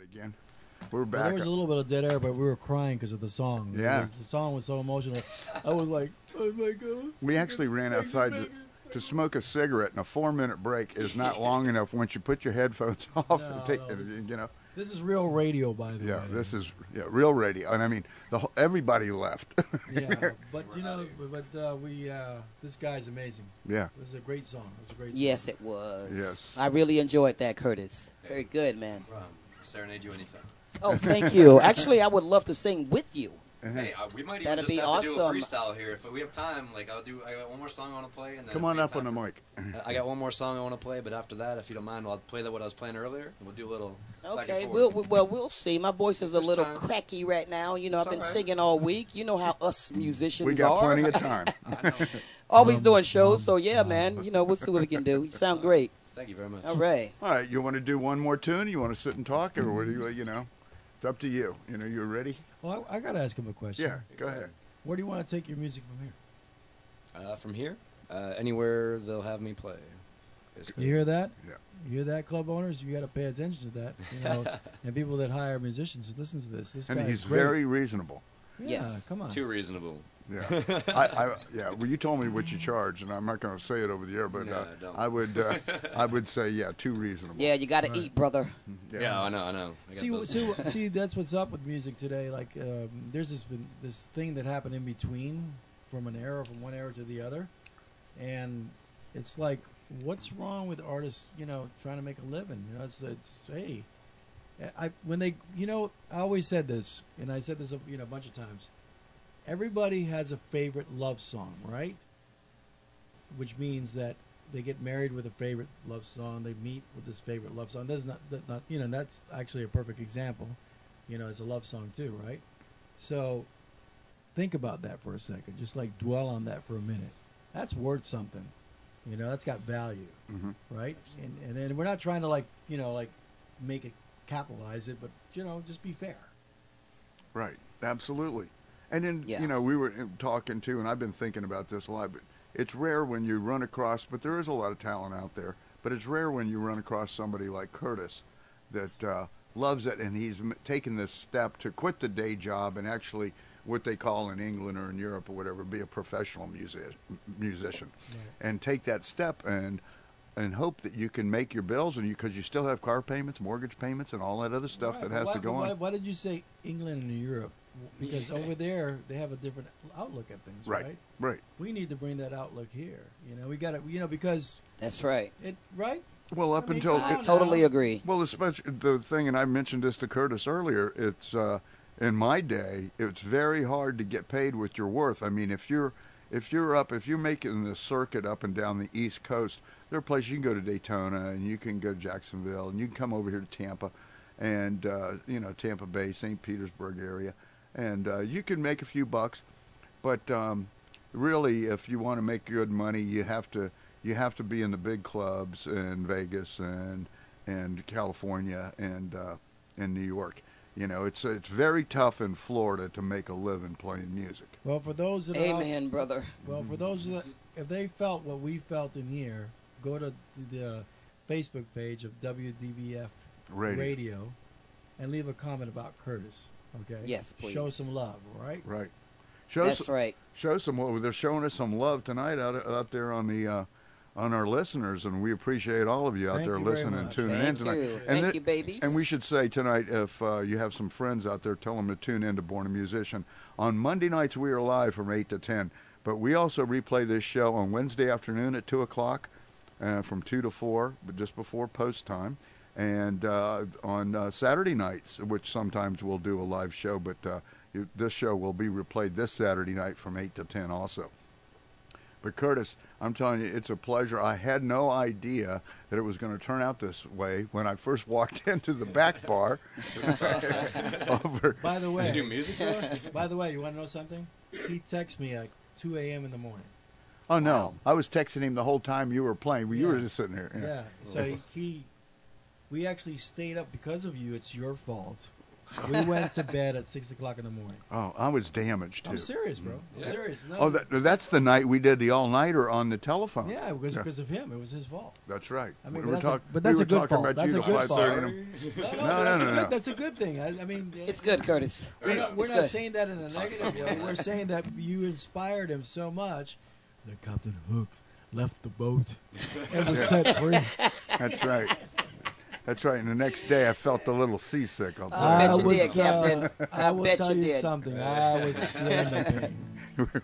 again. We're Well, back. there was a little bit of dead air, but we were crying because of the song. Yeah. The song was so emotional. I was like, oh my God. We actually ran outside to smoke a cigarette, and a 4-minute break is not long enough once you put your headphones off and take, you know. This is real radio, by the way. Yeah, this is real radio, and I mean, everybody left. Yeah, but you know, this guy's amazing. Yeah. It was a great song. It was a great song. Yes, it was. Yes. I really enjoyed that, Curtis. Very good, man. Serenade you anytime. Oh, thank you. Actually, I would love to sing with you. Hey, we might even That'd just be have to do a awesome. freestyle here. If we have time, like I got one more song I want to play. And then Come on up on the mic. I got one more song I want to play, but after that, if you don't mind, I'll play what I was playing earlier, and we'll do a little back Okay, and forth. we'll see. My voice is a This little time. cracky right now. You know, It's I've been all right. singing all week. You know how us musicians We got are. plenty of time. I know. Always doing shows, so yeah, man. You know, we'll see what we can do. You sound great. Thank you very much. All right. All right, you want to do one more tune? You want to sit and talk, or what do you know? It's up to you. You know, you're ready? Well, I got to ask him a question. Yeah, go ahead. Where do you want to take your music from here? From here, anywhere they'll have me play. Basically. You hear that? Yeah. You hear that, club owners? You got to pay attention to that. You know, and people that hire musicians listen to this. This And guy he's is great. very reasonable. Yeah, Yes. come on. Too reasonable. Yeah, yeah. Well, you told me what you charge, and I'm not going to say it over the air, but No, don't. I would say, yeah, too reasonable. Yeah, you got to Right. eat, brother. Yeah, I know. I got those. See, that's what's up with music today. Like, there's this thing that happened in between, from one era to the other, and it's like, what's wrong with artists? You know, trying to make a living. You know, it's hey, I always said this, and I said this a bunch of times. Everybody has a favorite love song, right? Which means that they get married with a favorite love song. They meet with this favorite love song. That's not that's actually a perfect example. You know, it's a love song too, right? So think about that for a second. Just like dwell on that for a minute. That's worth something. You know, that's got value, right? And then we're not trying to like make it capitalize it, but just be fair. Right, absolutely. And then, Yeah. we were talking too, and I've been thinking about this a lot, but it's rare when you run across, but there is a lot of talent out there, but it's rare when you run across somebody like Curtis that loves it, and he's taken this step to quit the day job and actually, what they call in England or in Europe or whatever, be a professional musician. Right. And take that step and hope that you can make your bills, and because you still have car payments, mortgage payments, and all that other stuff Right, that has to go on. Why did you say England and Europe? Because over there they have a different outlook at things, right? Right. We need to bring that outlook here. We got to, because That's right. right. Well, up I mean, until come on I totally now. agree. well, especially the thing, and I mentioned this to Curtis earlier. It's in my day, it's very hard to get paid what you're worth. I mean, if you're making the circuit up and down the East Coast, there are places you can go to Daytona, and you can go to Jacksonville, and you can come over here to Tampa, and Tampa Bay, St. Petersburg area, and you can make a few bucks, but really, if you want to make good money, you have to be in the big clubs in Vegas and California and New York. It's very tough in Florida to make a living playing music. Well, for those that are Amen, brother. well, for those that, if they felt what we felt in here, go to the Facebook page of WDBF Radio and leave a comment about Curtis. Okay. Yes, please. Show some love, all right? Right. That's right. Show some. Well, they're showing us some love tonight out there on the on our listeners, and we appreciate all of you out Thank there you very listening and much. tuning in Thank tonight. you. And Thank you, babies. And we should say tonight, if you have some friends out there, tell them to tune in to Born a Musician. On Monday nights, we are live from 8 to 10, but we also replay this show on Wednesday afternoon at 2 o'clock, from 2 to 4, but just before post time, and on Saturday nights, which sometimes we'll do a live show, but this show will be replayed this Saturday night from 8 to 10 also. But Curtis, I'm telling you, it's a pleasure. I had no idea that it was going to turn out this way when I first walked into the back bar. By the way, You do music there? by the way, you want to know something? He texts me at 2 a.m. in the morning. Oh, no. I was texting him the whole time you were playing. Well, you were just sitting there. Yeah. So we actually stayed up because of you. It's your fault. We went to bed at 6 o'clock in the morning. Oh, I was damaged too. I'm serious, bro. I'm Yeah. serious. No, Oh, that's the night we did the all-nighter on the telephone. yeah, it was because of him. It was his fault. That's right. I mean, we were but that's we a were good talking fault. about That's you a till good fault. 5:30 in the- No. That's a good thing. I mean, It's good, Curtis. We're not It's not good. saying that in a negative way. We're saying that you inspired him so much that Captain Hook left the boat and was set free. That's right. That's right. And the next day, I felt a little seasick. I'll tell I bet you. you did, Captain. I will bet tell you you did. something. I was feeling the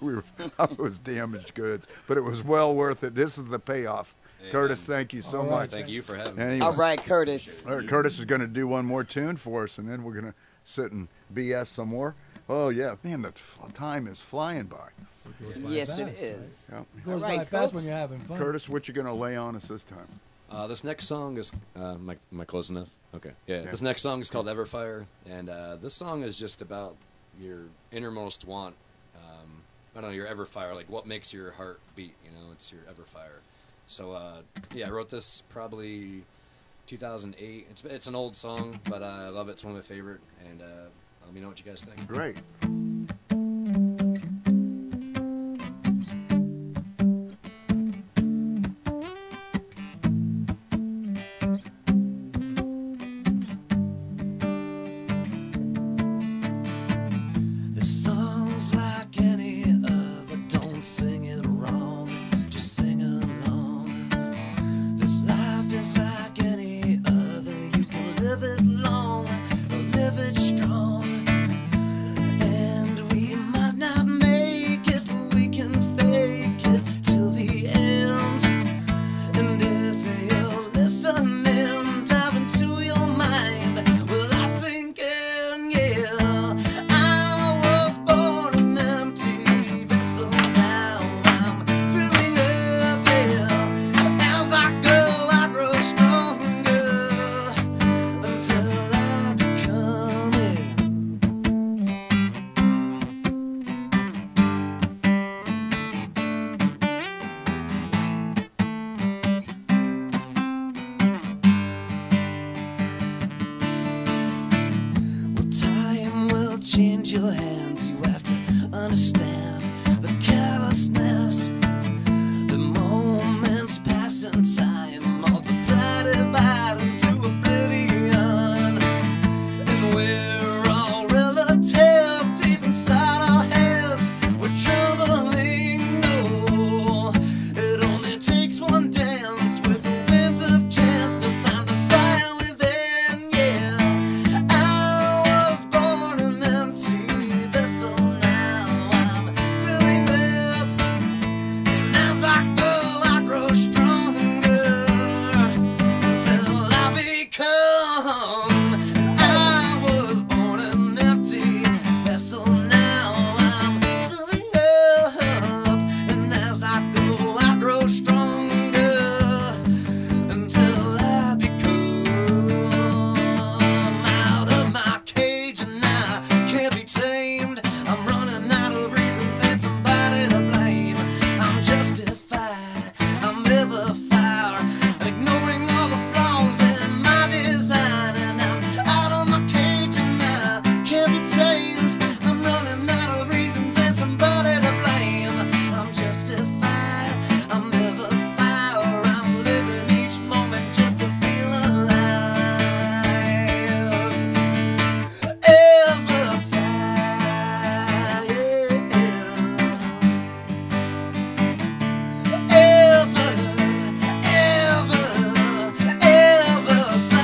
pain. I was damaged goods, but it was well worth it. This is the payoff. Amen. Curtis, thank you so All right. much. Thank you for having me. Anyway. All right, Curtis. All right, Curtis is going to do one more tune for us, and then we're going to sit and BS some more. Oh, yeah. Man, the time is flying by. It goes by Yes, it fast, is. Yeah. right? It goes All by right, fast folks. when you're having fun. Curtis, what you going to lay on us this time? This next song is, am I close enough? Okay. Yeah. Yeah. This next song is called Everfire, and this song is just about your innermost want. I don't know, your Everfire, like what makes your heart beat, you know, it's your Everfire. So, yeah, I wrote this probably 2008. It's an old song, but I love it. It's one of my favorite, and let me know what you guys think. Great. This song's like any other, don't sing it wrong, just sing along. This life is like any other, you can live it long or live it strong. And we might not make it, but we can fake it till the end. And if you're listening, dive into your mind, well, I sink in, yeah. I was born an empty vessel, now I'm filling up, yeah. As I go, I grow stronger until I become it. Well, time will change your hands. You have to understand the carelessness. The moments pass in time, multiply, divide into oblivion. And we're all relative deep inside our heads. We're trembling, no. It only takes one dance with the winds of chance to find the fire within, yeah. I was born an empty vessel, now I'm filling up. And as I go, I grow stronger until I become. I was born an empty vessel, now I'm filling up. And as I go, I grow stronger until I become out of my cage, and I can't be tamed. I'm running out of reasons and somebody to blame. I'm justified, I'm ever fire, ignoring all the flaws in my design. And I'm out of my cage and I can't be tamed. I'm running out of reasons and somebody to blame. I'm justified, I'm ever fire, I'm living each moment just to feel alive. Ever fire, ever, ever fire.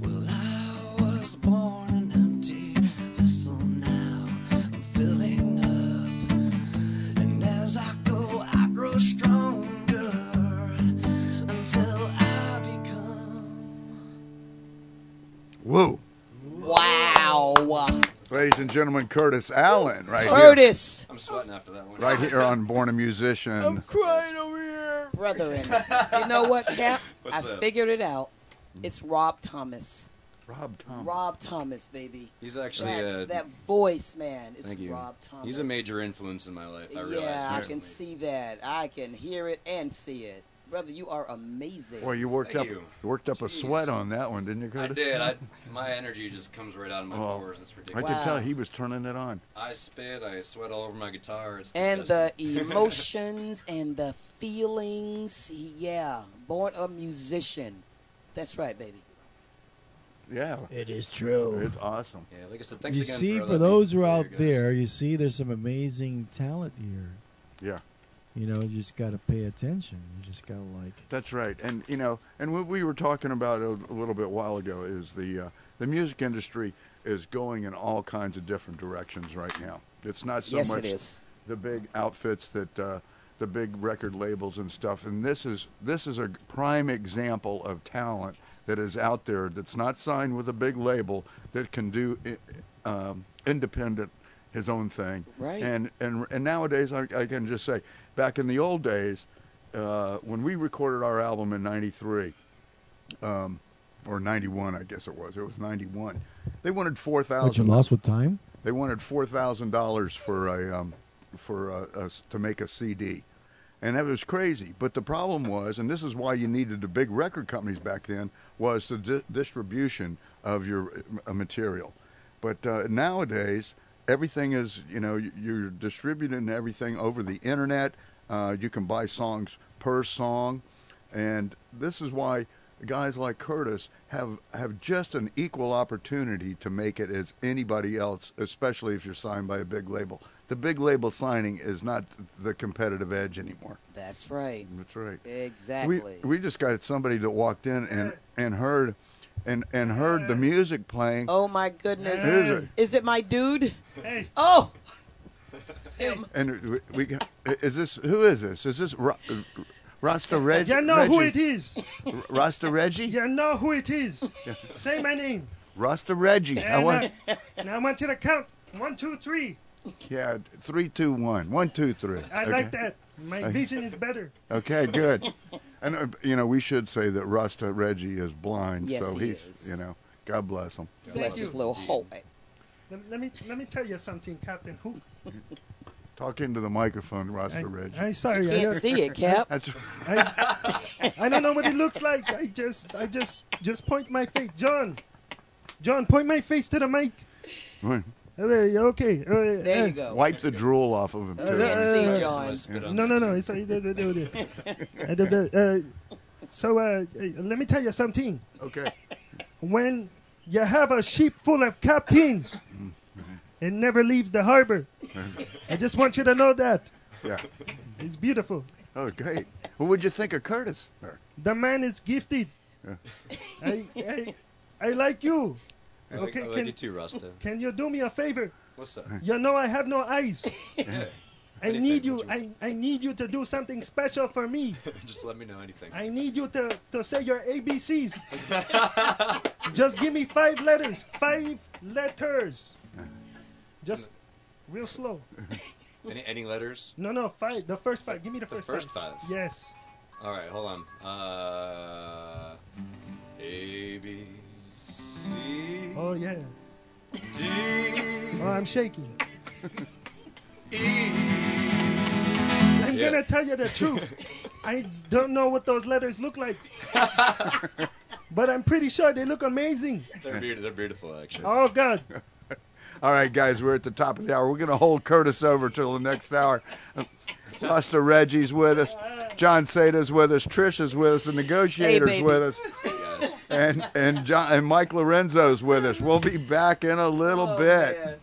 Well, I was born an empty vessel, now I'm filling up. And as I go, I grow stronger until I become. Whoa. Wow. Ladies and gentlemen, Curtis Allen, right Curtis. I'm sweating after that one. here. Right here on Born a Musician. Crying over here. Brethren. You know what, Cap? What's I up? figured it out. It's Rob Thomas. Rob Thomas. Rob Thomas, baby. He's actually That voice, man. It's thank you. Rob Thomas. He's a major influence in my life. I realize. Yeah, I recently. can see that. I can hear it and see it. Brother, you are amazing. Well, you worked Thank up you. a Jeez. sweat on that one, didn't you, I Curtis? did. My energy just comes right out of my pores. It's I ridiculous. could Wow. tell he was turning it on. I spit. I sweat all over my guitar. It's And the disgusting. emotions and the feelings. Yeah, born a musician. That's right, baby. Yeah, It is true. it's awesome. Yeah, like I said, thanks You again see, for for letting me those who are play out here, guys. there, you see there's some amazing talent here. Yeah. You know, you just got to pay attention. You just got to like. That's right, and and what we were talking about a little bit while ago is the music industry is going in all kinds of different directions right now. It's not so Yes, much it is. the big outfits that the big record labels and stuff, and this is a prime example of talent that is out there that's not signed with a big label that can do independent his own thing. Right. And nowadays I can just say, back in the old days, when we recorded our album in '93, or '91, I guess it was 91. They wanted What you $4,000. lost with time? They wanted $4,000 for to make a CD, and that was crazy. But the problem was, and this is why you needed the big record companies back then, was the distribution of your material. But nowadays, everything is, you're distributing everything over the internet. You can buy songs per song, and this is why guys like Curtis have just an equal opportunity to make it as anybody else, especially if you're signed by a big label. The big label signing is not the competitive edge anymore. That's right. That's right. Exactly. We just got somebody that walked in and heard heard the music playing. Oh my goodness. Who is it? Is it my dude? Hey, Oh! It's him. And we got, is this, who is this? Is this Rasta Reggie? you know who it is. Rasta Reggie? You know who it is. Say my name. Rasta Reggie. I And, want, and I want you to count 1, 2, 3. yeah, 3, 2, 1. 1, 2, 3. I Okay. like that. My vision is better. Okay, good. And we should say that Rasta Reggie is blind, Yes, so he he's, is. God bless him. Bless you. his little hole. Let me tell you something, Captain Hook. Talk into the microphone, Rasta Reggie. I'm sorry. Can't see it, Cap. That's I don't know what it looks like. I just point my face. John, point my face to the mic. Okay. There you go. wipe the drool off of him too. Can't see, Somebody John. spit on No. there, It's, so let me tell you something. Okay. When you have a ship full of captains, it never leaves the harbor. I just want you to know that. Yeah. It's beautiful. Oh, great. What would you think of Curtis? The man is gifted. Yeah. I like you. I like you too, Rasta. Can you do me a favor? What's up? You know I have no eyes. I need you. Anything, I need you to do something special for me. Just let me know anything. I need you to say your ABCs. Just give me 5 letters. 5 letters. Just real slow. Any letters? No, 5. The first 5. Give me the The first first 5. 5. Yes. All right, hold on. A B C Oh yeah. D Oh, I'm shaking. E. I'm Yeah. gonna tell you the truth. I don't know what those letters look like, but I'm pretty sure they look amazing. They're beautiful, actually. Oh God. All right, guys, we're at the top of the hour. We're going to hold Curtis over till the next hour. Rasta Reggie's with us. John Sada's with us. Trish is with us. The Negotiator's Hey, with us. babies. Guys. And Mike Lorenzo's with us. We'll be back in a little bit. Man.